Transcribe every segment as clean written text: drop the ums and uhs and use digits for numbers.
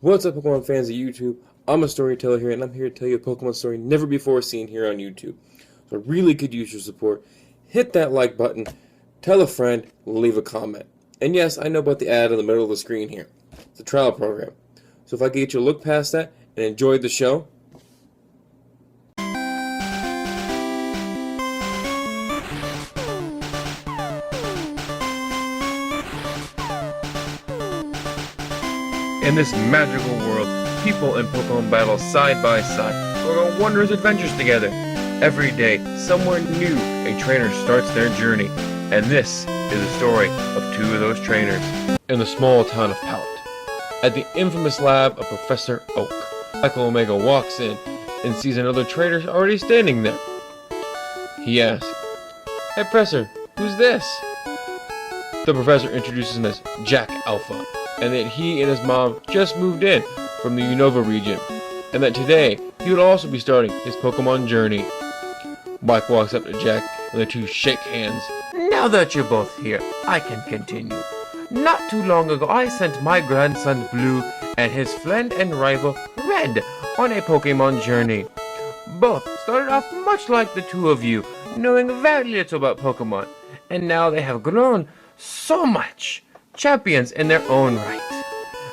What's up, Pokemon fans of YouTube? I'm a storyteller here, and I'm here to tell you a Pokemon story never before seen here on YouTube. So I really could use your support. Hit that like button, tell a friend, leave a comment. And yes, I know about the ad in the middle of the screen here. It's a trial program. So if I could get you to look past that and enjoy the show. In this magical world, people and Pokemon battle side by side, going on wondrous adventures together. Every day, somewhere new, a trainer starts their journey, and this is the story of two of those trainers. In the small town of Pallet, at the infamous lab of Professor Oak, Alpha Omega walks in and sees another trainer already standing there. He asks, "Hey Professor, who's this?" The professor introduces him as Jack Alpha, and that he and his mom just moved in from the Unova region, and that today he would also be starting his Pokemon journey. Mike walks up to Jack and the two shake hands. "Now that you're both here, I can continue. Not too long ago, I sent my grandson Blue and his friend and rival Red on a Pokemon journey. Both started off much like the two of you, knowing very little about Pokemon, and now they have grown so much. Champions in their own right.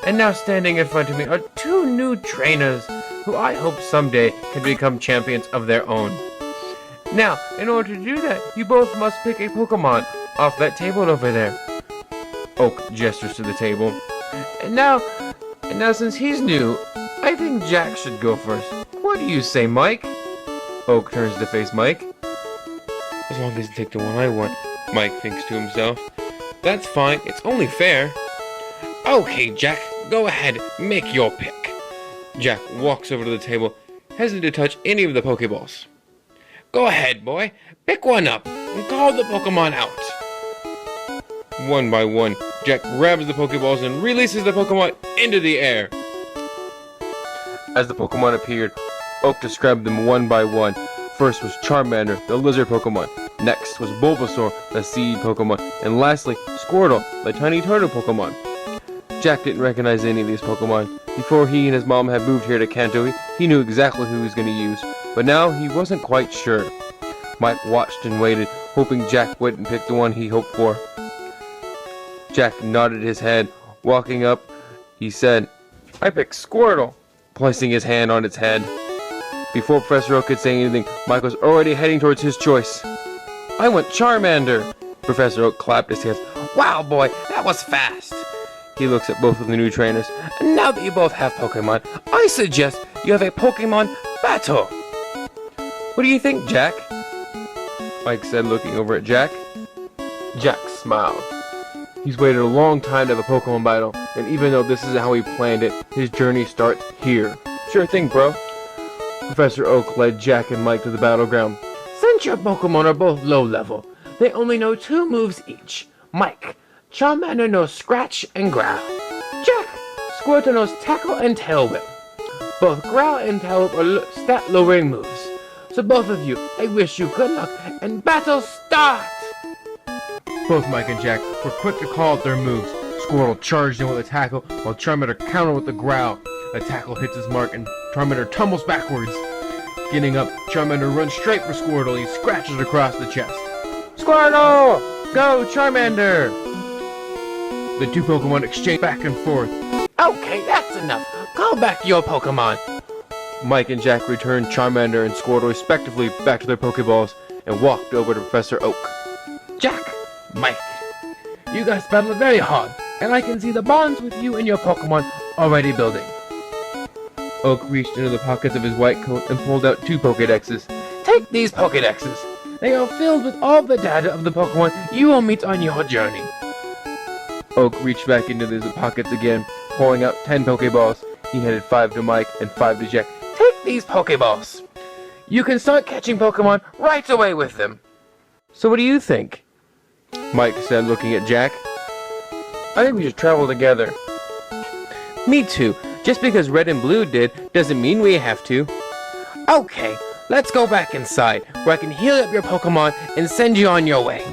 And now standing in front of me are two new trainers who I hope someday can become champions of their own. Now, in order to do that, you both must pick a Pokemon off that table over there." Oak gestures to the table. And now since he's new, I think Jack should go first. What do you say, Mike?" Oak turns to face Mike. As long as I take the one I want, Mike thinks to himself. That's fine, it's only fair. "Okay, Jack, go ahead, make your pick." Jack walks over to the table, hesitant to touch any of the Pokeballs. "Go ahead, boy, pick one up and call the Pokemon out." One by one, Jack grabs the Pokeballs and releases the Pokemon into the air. As the Pokemon appeared, Oak described them one by one. First was Charmander, the lizard Pokemon. Next was Bulbasaur, the seed Pokemon. And lastly, Squirtle, the tiny turtle Pokemon. Jack didn't recognize any of these Pokemon. Before he and his mom had moved here to Kanto, he knew exactly who he was going to use. But now he wasn't quite sure. Mike watched and waited, hoping Jack wouldn't pick the one he hoped for. Jack nodded his head. Walking up, he said, "I picked Squirtle," placing his hand on its head. Before Professor Oak could say anything, Mike was already heading towards his choice. "I went Charmander." Professor Oak clapped his hands. "Wow, boy, that was fast." He looks at both of the new trainers. "Now that you both have Pokemon, I suggest you have a Pokemon battle." "What do you think, Jack?" Mike said, looking over at Jack. Jack smiled. He's waited a long time to have a Pokemon battle, and even though this isn't how he planned it, his journey starts here. "Sure thing, bro." Professor Oak led Jack and Mike to the battleground. "Since your Pokemon are both low level, they only know 2 moves each. Mike, Charmander knows Scratch and Growl. Jack, Squirtle knows Tackle and Tail Whip. Both Growl and Tail Whip are stat-lowering moves. So both of you, I wish you good luck, and battle start!" Both Mike and Jack were quick to call out their moves. Squirtle charged in with a tackle, while Charmander countered with a growl. A tackle hits his mark, and Charmander tumbles backwards. Getting up, Charmander runs straight for Squirtle. He scratches across the chest. "Squirtle! Go, Charmander!" The two Pokemon exchange back and forth. "Okay, that's enough. Call back your Pokemon." Mike and Jack returned Charmander and Squirtle respectively back to their Pokeballs and walked over to Professor Oak. "Jack, Mike, you guys battled very hard, and I can see the bonds with you and your Pokemon already building." Oak reached into the pockets of his white coat and pulled out 2 Pokedexes. "Take these Pokedexes. They are filled with all the data of the Pokemon you will meet on your journey." Oak reached back into his pockets again, pulling out 10 Pokeballs. He handed 5 to Mike and 5 to Jack. "Take these Pokeballs. You can start catching Pokemon right away with them." "So what do you think?" Mike said, looking at Jack. "I think we should travel together." "Me too. Just because Red and Blue did doesn't mean we have to." "Okay, let's go back inside where I can heal up your Pokemon and send you on your way."